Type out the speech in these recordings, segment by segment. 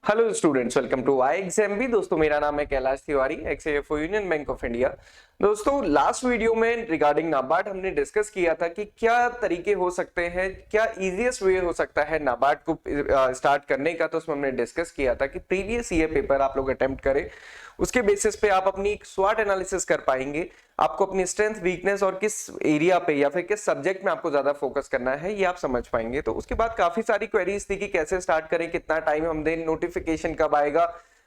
Hello students, welcome to I exam भी। दोस्तों मेरा नाम है Kailash Tiwari, ex A F O Union Bank of India. दोस्तों लास्ट वीडियो में रिगार्डिंग नाबार्ड हमने डिस्कस किया था कि क्या तरीके हो सकते हैं, क्या इजीएस्ट वे हो सकता है नाबार्ड को स्टार्ट करने का। तो उसमें हमने डिस्कस किया था कि प्रीवियस ईयर पेपर आप लोग अटेम्प्ट करें, उसके बेसिस पे आप अपनी स्वॉट एनालिसिस कर पाएंगे। आपको अपनी स्ट्रेंथ वीकनेस और किस एरिया पे या फिर किस सब्जेक्ट में आपको ज्यादा फोकस करना है ये आप समझ पाएंगे। तो उसके बाद काफी सारी क्वेरीज थी कि कैसे स्टार्ट करें, कितना टाइम हम दें, नोटिफिकेशन कब आएगा,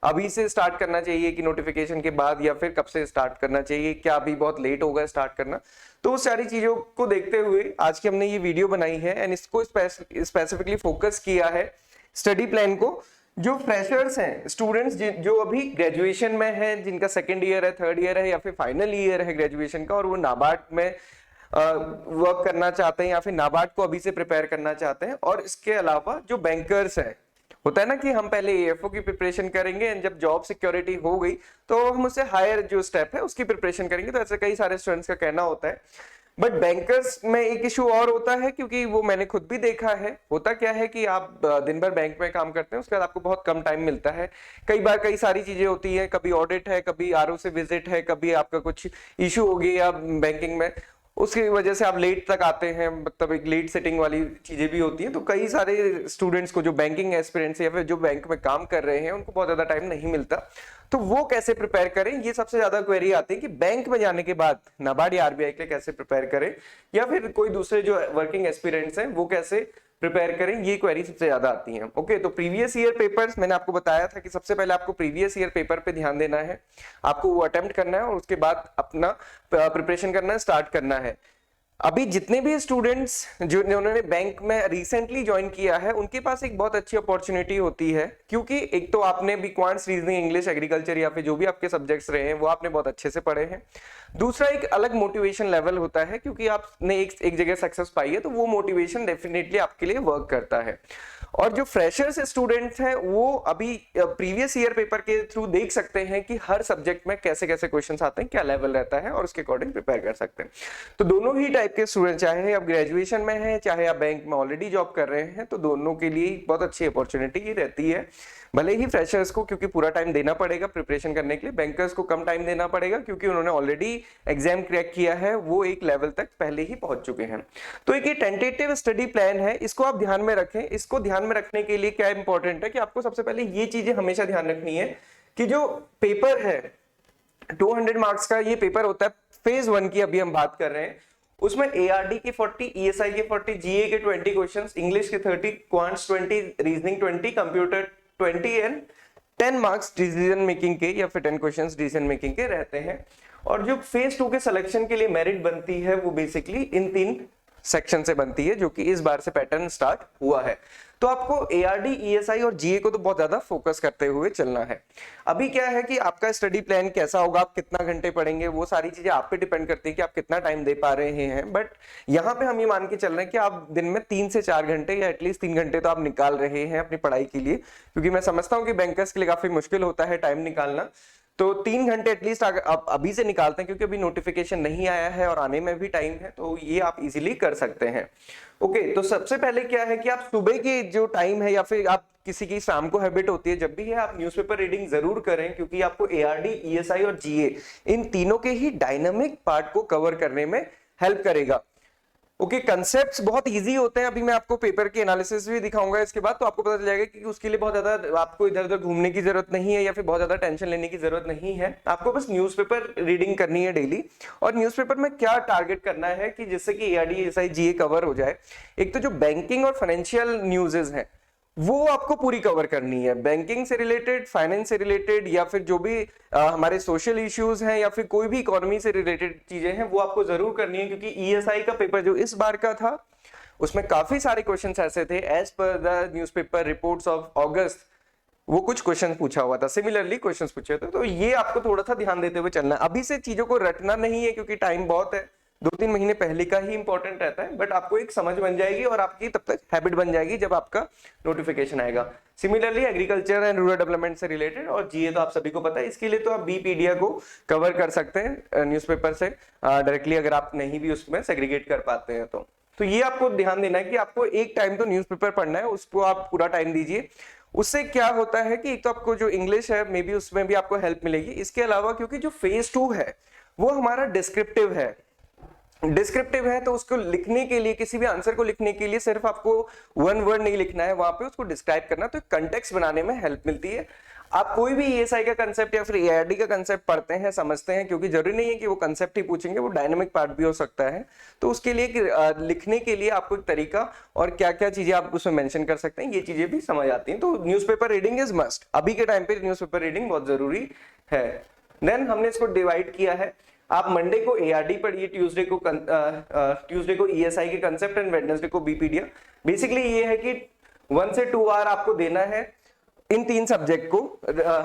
अभी से स्टार्ट करना चाहिए कि नोटिफिकेशन के बाद, या फिर कब से स्टार्ट करना चाहिए, क्या अभी बहुत लेट होगा स्टार्ट करना। तो उस सारी चीजों को देखते हुए आज की हमने ये वीडियो बनाई है एंड इसको स्पेसिफिकली फोकस किया है स्टडी प्लान को। जो फ्रेशर्स हैं, स्टूडेंट्स जो अभी ग्रेजुएशन में हैं, जिनका सेकंड ईयर है, थर्ड ईयर है या फिर फाइनल ईयर है ग्रेजुएशन का, और वो नाबार्ड में वर्क करना चाहते हैं या फिर नाबार्ड को अभी से प्रिपेयर करना चाहते हैं। और इसके अलावा जो बैंकर्स हैं, होता है ना कि हम पहले एएफओ की प्रिपरेशन करेंगे एंड जब जॉब सिक्योरिटी हो गई तो हम उससे हायर जो स्टेप है उसकी प्रिपरेशन करेंगे। तो ऐसे कई सारे स्टूडेंट्स का कहना होता है। बट बैंकर्स में एक इशू और होता है, क्योंकि वो मैंने खुद भी देखा है। होता क्या है कि आप दिन भर बैंक में काम करते हैं, उसके बाद आपको बहुत कम टाइम मिलता है। कई बार कई सारी चीजें होती हैं, कभी ऑडिट है, कभी आरओ से विजिट है, कभी आपका कुछ इशू हो गया बैंकिंग में, उसकी वजह से आप लेट तक आते हैं, मतलब एक लेट सेटिंग वाली चीजें भी होती हैं। तो कई सारे स्टूडेंट्स को जो बैंकिंग एस्पिरेंट्स या फिर जो बैंक में काम कर रहे हैं उनको बहुत ज्यादा टाइम नहीं मिलता। तो वो कैसे प्रिपेयर करें, ये सबसे ज्यादा क्वेरी आती है कि बैंक में जाने के बाद नाबार्ड या आरबीआई के लिए कैसे प्रिपेयर करें, या फिर कोई दूसरे जो वर्किंग एस्पिरेंट्स हैं वो कैसे प्रिपेयर करें, ये क्वेरी सबसे ज्यादा आती हैं। ओके, तो प्रीवियस ईयर पेपर्स मैंने आपको बताया था कि सबसे पहले आपको प्रीवियस ईयर पेपर पे ध्यान देना है, आपको वो अटेम्प्ट करना है और उसके बाद अपना प्रिपरेशन करना स्टार्ट करना है। अभी जितने भी स्टूडेंट्स जो उन्होंने बैंक में रिसेंटली ज्वाइन किया है उनके पास एक बहुत अच्छी अपॉर्चुनिटी होती है, क्योंकि एक तो आपने भी क्वांट्स, रीजनिंग, इंग्लिश, एग्रीकल्चर या फिर जो भी आपके सब्जेक्ट्स रहे हैं वो आपने बहुत अच्छे से पढ़े हैं। दूसरा, एक अलग मोटिवेशन लेवल होता है, क्योंकि आपने एक जगह सक्सेस पाई है तो वो मोटिवेशन डेफिनेटली आपके लिए वर्क करता है। और जो फ्रेशर्स स्टूडेंट्स हैं वो अभी प्रीवियस ईयर पेपर के थ्रू देख सकते हैं कि हर सब्जेक्ट में कैसे कैसे क्वेश्चंस आते हैं, क्या लेवल रहता है, और उसके अकॉर्डिंग प्रिपेयर कर सकते हैं। तो दोनों ही टाइप के स्टूडेंट, चाहे आप ग्रेजुएशन में हैं चाहे आप बैंक में ऑलरेडी जॉब कर रहे हैं, तो दोनों के लिए बहुत अच्छी अपॉर्चुनिटी रहती है। भले ही फ्रेशर्स को क्योंकि पूरा टाइम देना पड़ेगा प्रिपरेशन करने के लिए, बैंकर्स को कम टाइम देना पड़ेगा क्योंकि उन्होंने ऑलरेडी एग्जाम क्रैक किया है, वो एक लेवल तक पहले ही पहुंच चुके हैं। तो एक ये टेंटेटिव स्टडी प्लान है, इसको आप ध्यान में रखें। इसको ध्यान में रखने के लिए क्या इंपॉर्टेंट है कि आपको सबसे पहले ये चीजें हमेशा ध्यान रखनी है कि जो पेपर है 200 मार्क्स का ये पेपर होता है, फेज 1 की अभी हम बात कर रहे हैं, उसमें एआरडी के 40, ईएसआई के 40, जीए के 20 क्वेश्चंस, इंग्लिश के 30, quants 20, reasoning 20, computer 20 and 10 marks decision making के या फिर 10 क्वेश्चंस डिसीजन मेकिंग के रहते हैं। और जो फेज 2 के सिलेक्शन के लिए मेरिट बनती है वो बेसिकली इन 3 सेक्शन से बनती है, जो कि इस बार से पैटर्न स्टार्ट हुआ है। तो आपको एआरडी, ईएसआई और जीए को तो बहुत ज्यादा फोकस करते हुए चलना है। अभी क्या है कि आपका स्टडी प्लान कैसा होगा, आप कितना घंटे पढ़ेंगे, वो सारी चीजें आप पे डिपेंड करती है कि आप कितना टाइम दे पा रहे हैं। बट यहाँ पे हम ये मान के चल रहे हैं कि आप दिन में 3 से 4 घंटे या एटलीस्ट 3 घंटे तो आप निकाल रहे हैं अपनी पढ़ाई के लिए, क्योंकि मैं समझता हूँ कि बैंकर्स के लिए काफी मुश्किल होता है टाइम निकालना। तो 3 घंटे एटलीस्ट आप अभी से निकालते हैं, क्योंकि अभी नोटिफिकेशन नहीं आया है और आने में भी टाइम है, तो ये आप इजीली कर सकते हैं। ओके, तो सबसे पहले क्या है कि आप सुबह के जो टाइम है या फिर आप किसी की शाम को हैबिट होती है, जब भी है आप न्यूज़पेपर रीडिंग जरूर करें, क्योंकि आपको एआरडी, ईएसआई और जीए इन तीनों के ही डायनामिक पार्ट को कवर करने में हेल्प करेगा। ओके, कंसेप्ट्स बहुत इजी होते हैं। अभी मैं आपको पेपर की एनालिसिस भी दिखाऊंगा इसके बाद, तो आपको पता चल जाएगा कि उसके लिए बहुत ज्यादा आपको इधर उधर घूमने की जरूरत नहीं है या फिर बहुत ज्यादा टेंशन लेने की जरूरत नहीं है। आपको बस न्यूज़पेपर रीडिंग करनी है डेली। और न्यूज़पेपर में क्या टारगेट करना है कि जिससे कि एआरडी, एसआई, जीए कवर हो जाए। एक तो जो बैंकिंग और फाइनेंशियल न्यूज़ेस हैं वो आपको पूरी कवर करनी है, बैंकिंग से रिलेटेड, फाइनेंस से रिलेटेड, या फिर जो भी हमारे सोशल इश्यूज हैं या फिर कोई भी इकोनॉमी से रिलेटेड चीजें हैं वो आपको जरूर करनी है। क्योंकि ईएसआई का पेपर जो इस बार का था उसमें काफी सारे क्वेश्चंस ऐसे थे, as per the newspaper reports of August वो कुछ क्वेश्चन पूछा हुआ था, सिमिलरली क्वेश्चंस पूछे थे। तो ये आपको थोड़ा सा ध्यान देते हुए चलना है। अभी से चीजों को रटना नहीं है क्योंकि टाइम बहुत है, 2-3 महीने पहले का ही इंपॉर्टेंट रहता है। बट आपको एक समझ बन जाएगी और आपकी तब तक हैबिट बन जाएगी जब आपका नोटिफिकेशन आएगा। Similarly agriculture and rural development से रिलेटेड और जीए तो आप सभी को पता है, इसके लिए तो आप बीपीडिया को कवर कर सकते हैं न्यूज़पेपर से डायरेक्टली, अगर आप नहीं भी उसमें सेग्रीगेट कर पाते हैं तो ये आपको ध्यान देना है कि आपको एक टाइम तो न्यूज़पेपर पढ़ना है, उसको आप पूरा टाइम दीजिए। उससे क्या होता है कि एक तो आपको जो इंग्लिश है मे बी उसमें भी आपको हेल्प मिलेगी। इसके अलावा क्योंकि जो फेज 2 है वो हमारा डिस्क्रिप्टिव है, डिस्क्रिप्टिव है, तो उसको लिखने के लिए, किसी भी आंसर को लिखने के लिए सिर्फ आपको वन वर्ड नहीं लिखना है, वहां पे उसको डिस्क्राइब करना, तो कंटेक्स्ट बनाने में हेल्प मिलती है। आप कोई भी ईएसआई का कंसेप्ट या फिर एआरडी का कंसेप्ट पढ़ते हैं, समझते हैं, क्योंकि जरूरी नहीं है कि वो कंसेप्ट ही पूछेंगे, वो डायनामिक पार्ट भी हो सकता है, तो उसके लिए लिखने के लिए आपको एक तरीका और क्या क्या चीजें आप उसमें मेंशन कर सकते हैं, ये चीजें भी समझ आती हैं। तो न्यूज़पेपर रीडिंग इज मस्ट, अभी के टाइम पे न्यूज़पेपर रीडिंग बहुत जरूरी है। देन हमने इसको डिवाइड किया है, आप मंडे को एआरडी पढ़िए, ट्यूसडे को ईएसआई के कंसेप्ट एंड वेडनेसडे को बीपीडीएफ। बेसिकली ये है कि 1 से 2 आवर आपको देना है इन 3 सब्जेक्ट को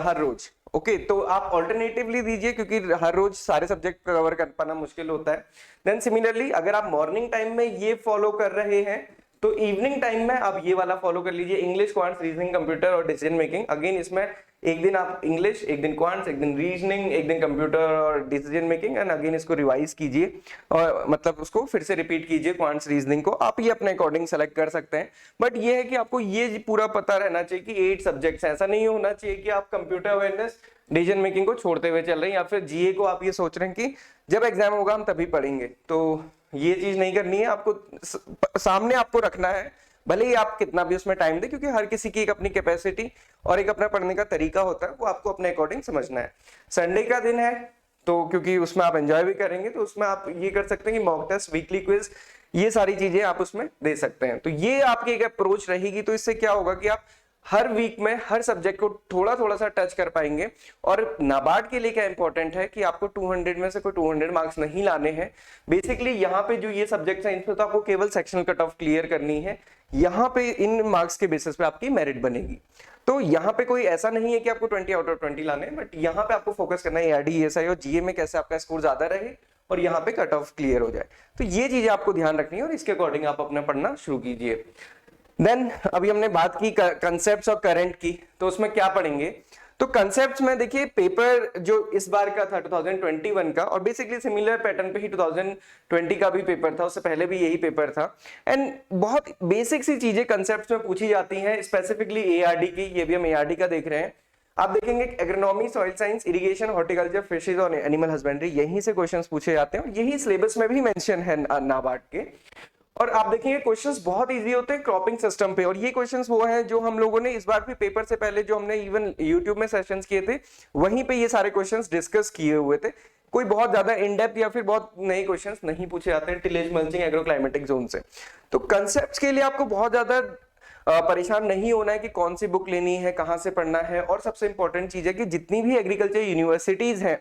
हर रोज। ओके, तो आप ऑल्टरनेटिवली दीजिए क्योंकि हर रोज सारे सब्जेक्ट कवर कर पाना मुश्किल होता है। देन सिमिलरली अगर आप मॉर्निंग टाइम में ये फॉलो कर रहे हैं तो इवनिंग टाइम में आप ये वाला फॉलो कर लीजिए, इंग्लिश, क्वांट्स, रीजनिंग, कंप्यूटर और डिसीजन मेकिंग। अगेन इसमें एक दिन आप इंग्लिश, एक दिन क्वांट्स, एक दिन रीजनिंग, एक दिन कंप्यूटर और डिसीजन मेकिंग, एंड अगेन इसको रिवाइज कीजिए और मतलब उसको फिर से रिपीट कीजिए क्वांट्स, रीजनिंग को। आप ये अपने अकॉर्डिंग सेलेक्ट कर सकते हैं, बट ये है कि आपको ये पूरा पता रहना चाहिए कि 8 सब्जेक्ट्स, ऐसा नहीं होना चाहिए कि आप कंप्यूटर अवेयरनेस, डिसीजन मेकिंग को छोड़ते हुए चल रहे हैं, या फिर जीए को आप ये सोच रहे हैं कि जब एग्जाम होगा हम तभी पढ़ेंगे। तो ये चीज नहीं करनी है, आपको सामने आपको रखना है, भले ही आप कितना भी उसमें टाइम दे, क्योंकि हर किसी की एक अपनी कैपेसिटी और एक अपना पढ़ने का तरीका होता है, वो आपको अपने अकॉर्डिंग समझना है। संडे का दिन है तो क्योंकि उसमें आप एंजॉय भी करेंगे, तो उसमें आप ये कर सकते हैं कि मॉक टेस्ट, वीकली क्विज, ये सारी चीजें आप उसमें दे सकते हैं। तो ये आपकी एक अप्रोच रहेगी, तो इससे क्या होगा कि आप हर वीक में हर सब्जेक्ट को थोड़ा थोड़ा सा टच कर पाएंगे। और नाबार्ड के लिए क्या इंपॉर्टेंट है कि आपको 200 में से कोई 200 मार्क्स नहीं लाने हैं। बेसिकली यहाँ पे जो ये सब्जेक्ट्स हैं इनमें तो आपको केवल सेक्शनल कट ऑफ क्लियर करनी है, यहाँ पे इन मार्क्स के बेसिस पे आपकी मेरिट बनेगी। तो यहाँ पे कोई ऐसा नहीं है कि आपको 20 आउट ऑफ 20 लाने हैं, बट यहाँ पे आपको फोकस करना है एआरडी, ईएसआई और जीए में कैसे आपका स्कोर ज्यादा रहे और यहाँ पे कट ऑफ क्लियर हो जाए। तो ये चीजें आपको ध्यान रखनी है और इसके अकॉर्डिंग आप अपना पढ़ना शुरू कीजिए। देन अभी हमने बात की कंसेप्ट्स और करंट की, तो उसमें क्या पढ़ेंगे? तो कंसेप्ट्स में देखिए पेपर जो इस बार का था 2021 का, और बेसिकली सिमिलर पैटर्न पे ही 2020 का भी पेपर था, उससे पहले भी यही पेपर था। एंड बहुत बेसिक सी चीजें कंसेप्ट्स में पूछी जाती हैं, स्पेसिफिकली एआरडी की, ये भी हम एआरडी का देख रहे हैं। आप देखेंगे agronomy, soil science, irrigation, horticulture, fishes और एनिमल हस्बेंड्री, यहीं से क्वेश्चंस पूछे जाते हैं और यही सिलेबस में भी मेंशन है नाबार्ड के। और आप देखेंगे क्वेश्चंस बहुत इजी होते हैं क्रॉपिंग सिस्टम पे, और ये क्वेश्चंस वो हैं जो हम लोगों ने इस बार भी पेपर से पहले जो हमने इवन यूट्यूब में सेशंस किए थे वहीं पे ये सारे क्वेश्चंस डिस्कस किए हुए थे। कोई बहुत ज्यादा इन डेप्थ या फिर बहुत नए क्वेश्चंस नहीं पूछे जाते हैं tillage, mulching, agro climatic zone से। तो कंसेप्ट्स के लिए आपको बहुत ज्यादा परेशान नहीं होना है कि कौन सी बुक लेनी है, कहाँ से पढ़ना है। और सबसे इंपॉर्टेंट चीज है कि जितनी भी एग्रीकल्चर यूनिवर्सिटीज हैं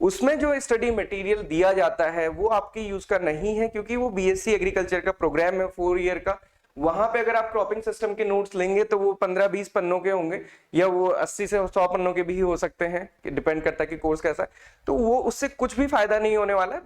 उसमें जो स्टडी मटेरियल दिया जाता है वो आपके यूज का नहीं है, क्योंकि वो बीएससी एग्रीकल्चर का प्रोग्राम है 4 ईयर का। वहां पे अगर आप क्रॉपिंग सिस्टम के नोट्स लेंगे तो वो 15-20 पन्नों के होंगे, या वो 80 से 100 पन्नों के भी हो सकते हैं, डिपेंड करता है कि कोर्स कैसा है। तो वो उससे कुछ भी फायदा नहीं होने वाला है।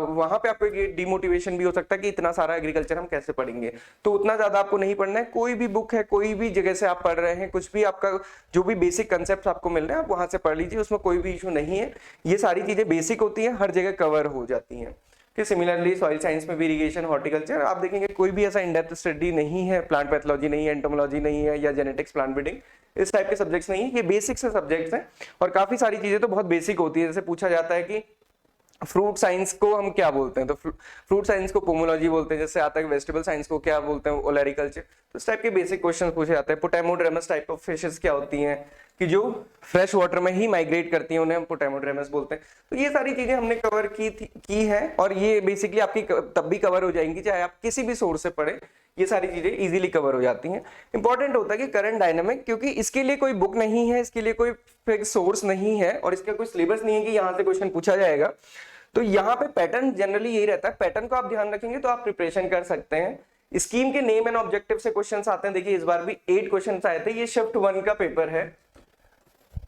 वहां पे आपको डिमोटिवेशन भी हो सकता है कि इतना सारा एग्रीकल्चर हम कैसे पढ़ेंगे। तो उतना ज्यादा आपको नहीं पढ़ना है, कोई भी बुक है, कोई भी जगह से आप पढ़ रहे हैं, कुछ भी आपका जो भी बेसिक कंसेप्ट आपको मिल रहे हैं आप वहां से पढ़ लीजिए, उसमें कोई भी इशू नहीं है। ये सारी चीजें बेसिक होती है, हर जगह कवर हो जाती हैं। कि सिमिलरली सॉइल साइंस में भी इरिगेशन, हॉर्टिकल्चर, आप देखेंगे कोई भी ऐसा इन-डेप्थ स्टडी नहीं है, प्लांट पैथोलॉजी नहीं है, एंटोमोलॉजी नहीं है, या जेनेटिक्स, प्लांट ब्रीडिंग, इस टाइप के सब्जेक्ट्स नहीं है। ये बेसिक से सब्जेक्ट्स हैं और काफी सारी चीजें तो बहुत बेसिक होती है। जैसे पूछा जाता है कि फ्रूट साइंस को हम क्या बोलते हैं, तो फ्रूट साइंस को पोमोलॉजी बोलते हैं। जैसे आता है वेजिटेबल साइंस को क्या बोलते हैं, ओलेरिकल्चर। तो इस टाइप के बेसिक क्वेश्चन पूछे जाते हैं। पोटेमोड्रेमस टाइप ऑफ फिशेस क्या होती हैं कि जो फ्रेश वाटर में ही माइग्रेट करती हैं, उन्हें हम पोटेमोड्रेमस बोलते हैं। तो ये सारी चीजें हमने कवर की है और ये बेसिकली आपकी तब भी कवर हो जाएंगी चाहे आप किसी भी सोर्स से पढ़े, ये सारी चीजें इजीली कवर हो जाती हैं। इंपॉर्टेंट होता है कि करंट डायनामिक, क्योंकि इसके लिए कोई बुक नहीं है, इसके लिए कोई फिक्स सोर्स नहीं है और इसका कोई सिलेबस नहीं है कि यहाँ से क्वेश्चन पूछा जाएगा। तो यहाँ पे पैटर्न जनरली यही रहता है, पैटर्न को आप ध्यान रखेंगे तो आप प्रिपरेशन कर सकते हैं। स्कीम के नेम एंड ऑब्जेक्टिव से क्वेश्चंस आते हैं। देखिए इस बार भी 8 क्वेश्चंस आए थे, ये शिफ्ट 1 का पेपर है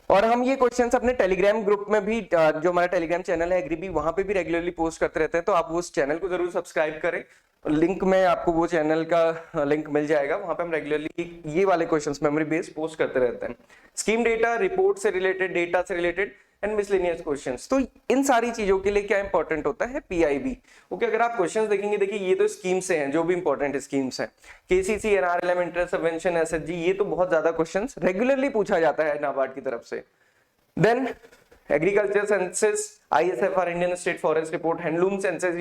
और हम ये क्वेश्चंस अपने टेलीग्राम ग्रुप में भी, जो हमारा टेलीग्राम चैनल है एग्रीबी, वहां पे भी रेगुलरली पोस्ट करते रहते हैं। तो आप उस चैनल को जरूर सब्सक्राइब करें, लिंक में आपको वो चैनल का लिंक मिल जाएगा। वहां पे हम रेगुलरली ये वाले क्वेश्चंस मेमोरी बेस्ड पोस्ट करते रहते हैं। स्कीम डेटा, रिपोर्ट से रिलेटेड, डेटा से रिलेटेड, एंड मिसलेनियस क्वेश्चंस। तो इन सारी चीजों के लिए क्या इंपॉर्टेंट होता है, पीआईबी। ओके, अगर आप क्वेश्चंस देखेंगे, देखिए ये तो स्कीम से हैं, जो भी इंपॉर्टेंट स्कीम्स हैं, KCC, NRLM, interest subvention, SHG, ये तो बहुत ज्यादा क्वेश्चंस रेगुलरली पूछा जाता है नाबार्ड की तरफ से। Then agriculture census, ISFR, Indian state forest report, handloom census,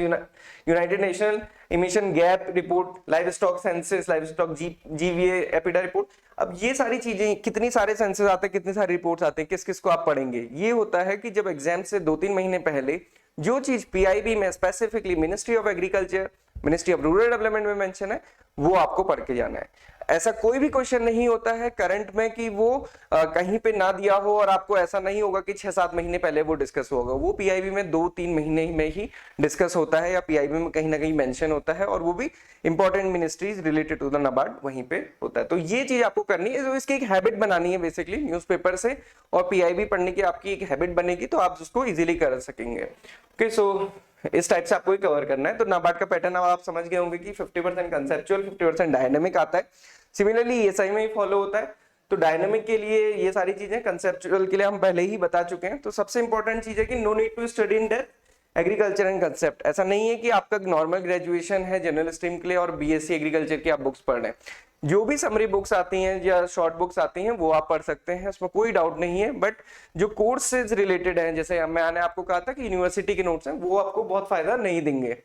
united national emission gap report, livestock census, livestock GVA, APEDA report. अब ये सारी चीजें, कितनी सारे सेंसस आते हैं, कितनी सारी रिपोर्ट्स आते हैं, किस किस को आप पढ़ेंगे, ये होता है कि जब एग्जाम से 2-3 महीने पहले जो चीज पीआईबी में specifically ministry of agriculture, ministry of rural development में मेंशन है, वो आपको पढ़ के जाना है। ऐसा कोई भी क्वेश्चन नहीं होता है करंट में कि वो कहीं पे ना दिया हो, और आपको ऐसा नहीं होगा कि 6-7 महीने पहले वो डिस्कस होगा। वो पीआईबी में 2-3 महीने में ही डिस्कस होता है, या पीआईबी में कहीं ना कहीं मेंशन होता है, और वो भी important ministries related to the NABARD वहीं पे होता है। तो ये चीज आपको करनी है, तो इसकी एक हैबिट बनानी है बेसिकली, न्यूज़पेपर से और पीआईबी पढ़ने की आपकी एक हैबिट बनेगी, तो आप उसको इजीली कर सकेंगे। ओके, सो इस टाइप से आपको ही कवर करना है। तो नाबार्ड का पैटर्न अब आप समझ गए होंगे कि 50% कंसेप्चुअल, 50% डायनेमिक आता है। सिमिलरली एसआई में ही फॉलो होता है। तो डायनेमिक के लिए ये सारी चीजें, कंसेप्चुअल के लिए हम पहले ही बता चुके हैं। तो सबसे इंपॉर्टेंट चीज है कि no need to study in depth agriculture and concept. ऐसा नहीं है कि आपका नॉर्मल ग्रेजुएशन है जनरल स्ट्रीम के लिए और बीएससी एग्रीकल्चर की आप बुक्स पढ़ रहे हैं। जो भी समरी बुक्स आती हैं या शॉर्ट बुक्स आती हैं वो आप पढ़ सकते हैं, उसमें कोई डाउट नहीं है। बट जो कोर्स से रिलेटेड है, जैसे मैंने आपको कहा था कि यूनिवर्सिटी के नोट्स हैं, वो आपको बहुत फायदा नहीं देंगे।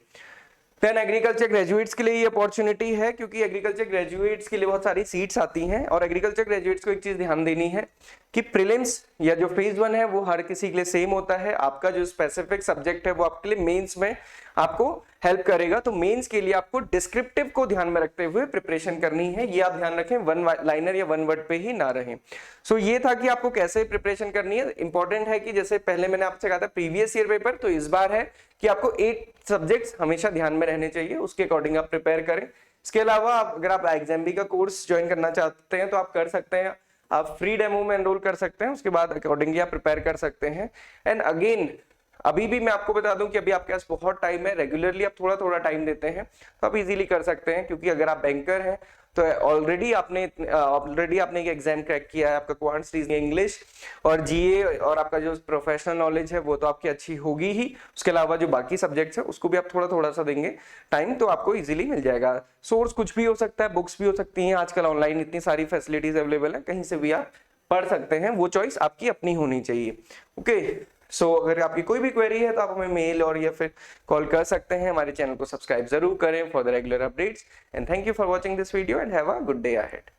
देन एग्रीकल्चर ग्रेजुएट्स के लिए ये अपॉर्चुनिटी है, क्योंकि एग्रीकल्चर ग्रेजुएट्स के लिए बहुत सारी सीट्स आती हैं। और एग्रीकल्चर ग्रेजुएट्स को एक चीज ध्यान देनी है कि प्रीलिम्स या जो फेज 1 है वो हर किसी के लिए सेम होता है। आपका जो स्पेसिफिक सब्जेक्ट है वो आपके लिए मेंस में आपको हेल्प करेगा। तो मेंस के लिए आपको डिस्क्रिप्टिव को ध्यान में रखते हुए प्रिपरेशन करनी है। ये आप ध्यान रखें, 1 लाइनर या 1 वर्ड पे ही ना रहें। सो ये था कि आपको कैसे प्रिपरेशन करनी है। इंपॉर्टेंट है कि जैसे पहले मैंने आपसे कहा था प्रीवियस ईयर पेपर, तो इस बार है कि आपको 8 सब्जेक्ट्स हमेशा ध्यान में रहने चाहिए, उसके अकॉर्डिंग आप प्रिपेयर करें। इसके अलावा अगर आप एग्जाम का कोर्स ज्वाइन करना चाहते हैं तो आप कर सकते हैं, आप फ्री डेमो में एनरोल कर सकते हैं, उसके बाद अकॉर्डिंगली आप प्रिपेयर कर सकते हैं। एंड अगेन अभी भी मैं आपको बता दूं कि अभी आपके पास बहुत टाइम है, रेगुलरली आप थोड़ा थोड़ा टाइम देते हैं तो आप इजीली कर सकते हैं। क्योंकि अगर आप बैंकर हैं तो ऑलरेडी आपने एक एग्जाम क्रैक किया है, आपका क्वांट्स, रीजनिंग, इंग्लिश और जीए, और आपका जो प्रोफेशनल नॉलेज है वो तो आपकी अच्छी होगी ही। उसके अलावा जो बाकी सब्जेक्ट्स है उसको भी आप थोड़ा थोड़ा सा देंगे टाइम, तो आपको इजीली मिल जाएगा। सोर्स कुछ भी हो सकता है, बुक्स भी हो सकती हैं, आजकल ऑनलाइन इतनी सारी फैसिलिटीज अवेलेबल है, कहीं से भी आप पढ़ सकते हैं। वो चॉइस आपकी अपनी होनी चाहिए। ओके, सो अगर आपकी कोई भी क्वेरी है तो आप हमें मेल और या फिर कॉल कर सकते हैं। हमारे चैनल को सब्सक्राइब जरूर करें for the regular updates. And thank you for watching this video and have a good day ahead.